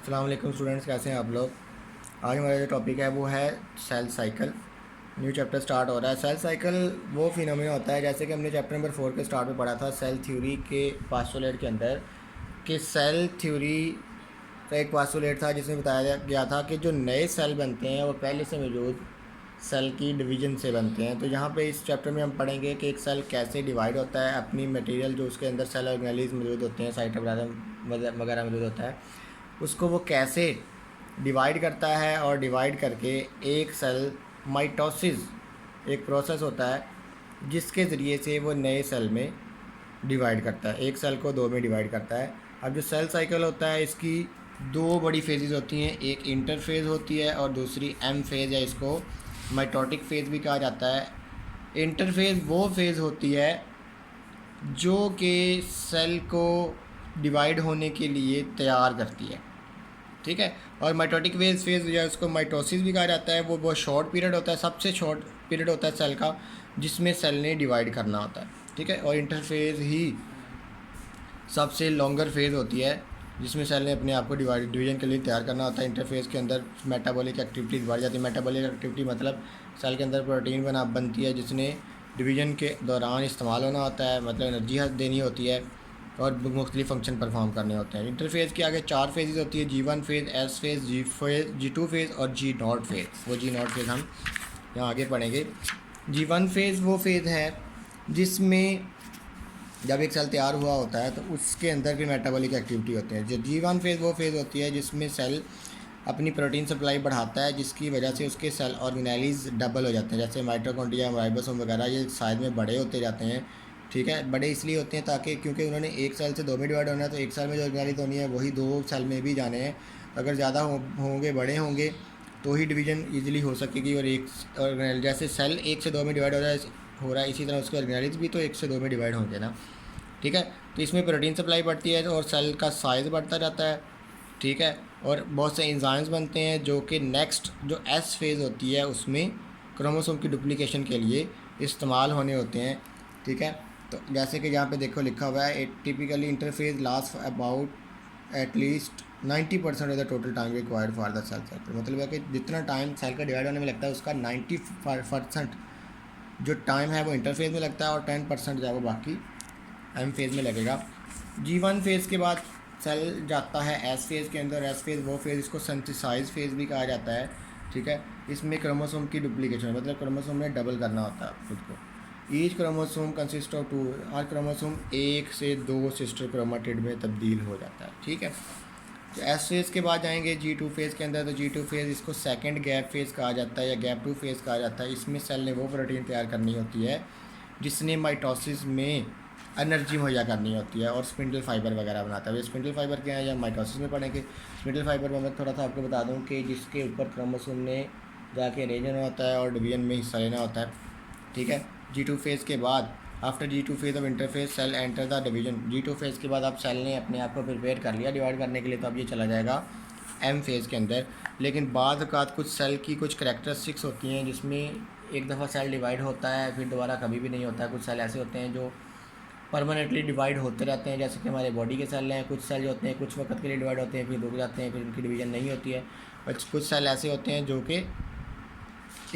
अस्सलाम वालेकुम स्टूडेंट्स, कैसे हैं आप लोग। आज हमारा जो टॉपिक है वो है cell cycle. New chapter start हो रहा है। सेल साइकिल वो फिनोमेना होता है, जैसे कि हमने चैप्टर नंबर 4 के स्टार्ट में पढ़ा था सेल थ्योरी के पास्टुलेट के अंदर, कि सेल थ्योरी का एक पास्टुलेट था जिसमें बताया गया था कि जो नए सेल बनते हैं वो पहले से मौजूद सेल की डिवीजन से बनते हैं। तो यहाँ पे इस चैप्टर में हम पढ़ेंगे कि एक सेल कैसे डिवाइड होता है, अपनी मटेरियल जो उसके अंदर सेल ऑर्गेनेलिज मौजूद होते हैं, साइटोप्लाज्म वगैरह मौजूद होता है, उसको वो कैसे डिवाइड करता है। और डिवाइड करके एक सेल माइटोसिस एक प्रोसेस होता है जिसके ज़रिए से वो नए सेल में डिवाइड करता है, एक सेल को दो में डिवाइड करता है। अब जो सेल साइकिल होता है इसकी दो बड़ी फेजेस होती हैं, एक इंटरफेज होती है और दूसरी एम फेज़ है। इसको माइटोटिक फेज़ भी कहा जाता है। इंटरफेज वो फेज़ होती है जो कि सेल को डिवाइड होने के लिए तैयार करती है, ठीक है। और माइटोटिक फेज़ या उसको माइटोसिस भी कहा जाता है, वो बहुत शॉर्ट पीरियड होता है, सबसे शॉर्ट पीरियड होता है सेल का जिसमें सेल ने डिवाइड करना होता है, ठीक है। और इंटरफेज ही सबसे लॉन्गर फेज़ होती है जिसमें सेल ने अपने आप को डिवीजन के लिए तैयार करना होता है। इंटरफेस के अंदर मेटाबॉलिक एक्टिविटीज़ बढ़ जाती है। मेटाबॉलिक एक्टिविटी मतलब सेल के अंदर प्रोटीन बनती है जिसने डिवीजन के दौरान इस्तेमाल होना होता है, मतलब एनर्जी देनी होती है और मुख्तलिफ फंक्शन परफॉर्म करने होते हैं। इंटरफेस के आगे 4 फेजेस होती है, G1 phase, S phase, G2 phase और G0 फेज़। वो G0 फेज़ हम यहाँ आगे पढ़ेंगे। G1 फेज़ वो फेज़ है जिसमें जब एक सेल तैयार हुआ होता है तो उसके अंदर भी मेटाबॉलिक एक्टिविटी होती है। जो G1 फेज़ वो फेज़ होती है जिसमें सेल अपनी प्रोटीन सप्लाई बढ़ाता है, जिसकी वजह से उसके सेल ऑर्गेनेलिज डबल हो जाते हैं, जैसे माइटोकॉन्ड्रिया, राइबोसोम वगैरह, ये साइज में बड़े होते जाते हैं, ठीक है। बड़े इसलिए होते हैं ताकि क्योंकि उन्होंने एक सेल से दो में डिवाइड होना है, तो एक सेल में जो ऑर्गेनेलिज होनी है वही दो सेल में भी जाने हैं। अगर ज़्यादा होंगे, बड़े होंगे, तो ही डिवीजन ईजिली हो सकेगी। और एक ऑर्गेनेल जैसे सेल एक से दो में डिवाइड हो रहा है इसी तरह उसके ऑर्गेनेलिज भी तो एक से दो में डिवाइड होंगे ना, ठीक है। तो इसमें प्रोटीन सप्लाई बढ़ती है और सेल का साइज़ बढ़ता जाता है, ठीक है। और बहुत से एंजाइम्स बनते हैं जो कि नेक्स्ट जो एस फेज़ होती है उसमें क्रोमोसोम की डुप्लीकेशन के लिए इस्तेमाल होने होते हैं, ठीक है। तो जैसे कि यहाँ पे देखो लिखा हुआ है, typically interphase last about at least 90% of the total time required for the cell cycle. मतलब है कि जितना टाइम सेल का डिवाइड होने में लगता है उसका 90% जो टाइम है वो इंटरफेज में लगता है और 10% जो है वो बाकी एम फेज़ में लगेगा। G1 फेज़ के बाद सेल जाता है एस फेज़ के अंदर। एस फेज़ वो फेज़ इसको सिंथेसाइज फेज़ भी कहा जाता है, ठीक है। इसमें क्रोमोसोम की डुप्लीकेशन मतलब क्रोमोसोम ने डबल करना होता है खुद को। Each chromosome consist of 2, her chromosome एक से दो सिस्टर क्रोमाटिड में तब्दील हो जाता है, ठीक है। तो एस फेज़ के बाद जाएंगे G2 फेज़ के अंदर। तो G2 फेज़ इसको सेकेंड गैप फेज़ कहा जाता है या गैप 2 फेज़ कहा जाता है। इसमें सेल ने वो प्रोटीन तैयार करनी होती है जिसने माइटोसिस में एनर्जी मुहैया करनी होती है और स्पिंडल फाइबर वगैरह बनाता है। स्पिंडल फाइबर क्या है या माइटोसिस में पढ़ेंगे। स्पिंडल फाइबर में मैं थोड़ा सा आपको बता दूं कि जिसके ऊपर क्रोमोसोम ने जाके अरेंज होना होता है और डिवीजन में हिस्सा लेना होता है, ठीक है। G2 फेज़ के बाद after G2 phase of interface cell enter the division. G2 phase के बाद अब सेल ने अपने आप को प्रिपेयर कर लिया डिवाइड करने के लिए, तो अब ये चला जाएगा एम फेज़ के अंदर। लेकिन बाद औक़ात कुछ सेल की कुछ करैक्टरिस्टिक्स होती हैं जिसमें एक दफ़ा सेल डिवाइड होता है फिर दोबारा कभी भी नहीं होता है। कुछ सेल ऐसे होते हैं जो परमानेंटली डिवाइड होते रहते हैं, जैसे कि हमारे बॉडी के सेल हैं। कुछ सेल जो होते हैं कुछ वक्त के लिए डिवाइड होते हैं फिर रुक जाते हैं, फिर उनकी डिवीजन नहीं होती है। और कुछ सेल ऐसे होते हैं जो कि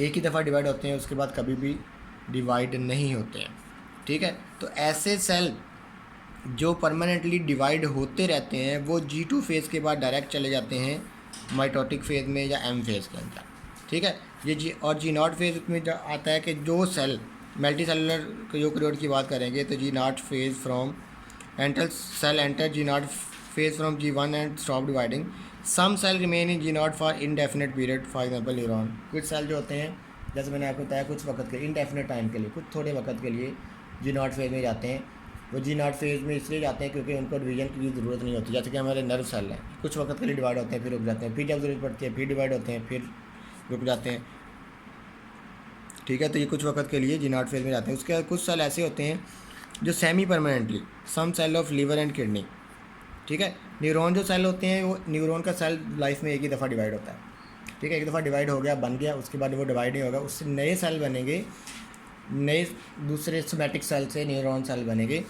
एक ही दफ़ा डिवाइड होते हैं उसके बाद कभी भी डिवाइड नहीं होते हैं, ठीक है। तो ऐसे सेल जो परमानेंटली डिवाइड होते रहते हैं वो G2 फेज़ के बाद डायरेक्ट चले जाते हैं माइटोटिक फेज़ में या एम फेज़ के अंदर, ठीक है। ये और G0 फेज़ में आता है कि जो सेल मल्टी सेलुलर यूकेरियोट की बात करेंगे तो G0 phase from enter cell enter G0 phase from G1 and stop dividing. Some cell remain in G0 for indefinite period, for example neuron. कुछ सेल जो होते हैं जैसे मैंने आपको बताया कुछ वक्त के इनडेफिनेट टाइम के लिए, कुछ थोड़े वक्त के लिए G0 फेज़ में जाते हैं। वो G0 फेज़ में इसलिए जाते हैं क्योंकि उनको डिवीजन की ज़रूरत नहीं होती। जैसे कि हमारे नर्व सेल हैं, कुछ वक्त के लिए डिवाइड होते हैं फिर रुक जाते हैं, फिर जब ज़रूरत पड़ती है फिर डिवाइड होते हैं फिर रुक जाते हैं, ठीक है। तो ये कुछ वक्त के लिए G0 फेज़ में जाते हैं। उसके बाद कुछ सेल ऐसे होते हैं जो semi permanently, some cell of liver and kidney, ठीक है। न्यूरॉन जो सेल होते हैं वो न्यूरॉन का सेल लाइफ में एक ही दफ़ा डिवाइड होता है, ठीक है। एक दफ़ा डिवाइड हो गया बन गया, उसके बाद वो डिवाइड नहीं होगा, उससे नए सेल बनेंगे, नए दूसरे सोमैटिक सेल से न्यूरॉन सेल बनेंगे।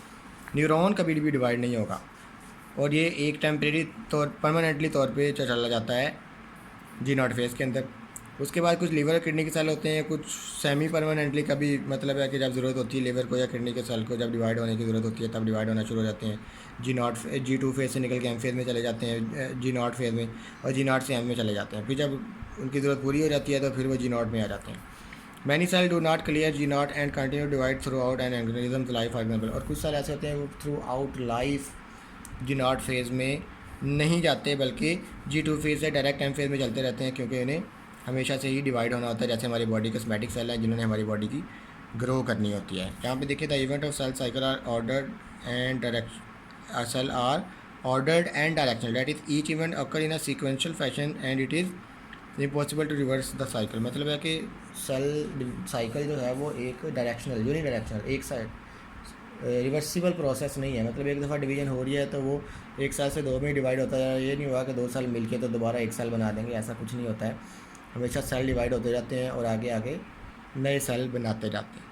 न्यूरॉन कभी भी डिवाइड नहीं होगा, और ये एक टेम्परेरी तौर परमानेंटली तौर पे चला जाता है जी नॉट फेज़ के अंदर। उसके बाद कुछ लीवर और किडनी के सेल होते हैं, कुछ सेमी परमानेंटली का भी मतलब है कि जब ज़रूरत होती है लीवर को या किडनी के सेल को, जब डिवाइड होने की ज़रूरत होती है तब डिवाइड होना शुरू हो जाते हैं। जी टू फेज़ से निकल के एम फेज़ में चले जाते हैं, जी नॉट फेज़ में, और जी नॉट से एम में चले जाते हैं। फिर जब उनकी ज़रूरत पूरी हो जाती है तो फिर वो जी नॉट में आ जाते हैं। Many cell do not clear G naught and continue divide throughout an organism life for example. और कुछ सेल ऐसे होते हैं वो throughout life G naught phase में नहीं जाते, बल्कि जी टू फेज़ से डायरेक्ट एम फेज़ में चलते रहते हैं, क्योंकि उन्हें हमेशा से ही डिवाइड होना होता है, जैसे हमारी बॉडी के सोमैटिक सेल हैं जिन्होंने हमारी बॉडी की ग्रो करनी होती है। यहाँ पे देखिए the event of cell cycle are ordered and direct cell are ordered and directional, that is each event occur in a sequential fashion and it is impossible to reverse the cycle. मतलब है कि cell cycle जो है वो एक directional unidirectional एक side reversible process नहीं है। मतलब एक दफ़ा डिवीजन हो रही है तो वो एक साल से दो में डिवाइड होता है। ये नहीं हुआ कि 2 साल मिलके तो दोबारा एक साल बना देंगे, ऐसा कुछ नहीं होता है। हमेशा सेल डिवाइड होते जाते हैं और आगे आगे नए सेल बनाते जाते हैं।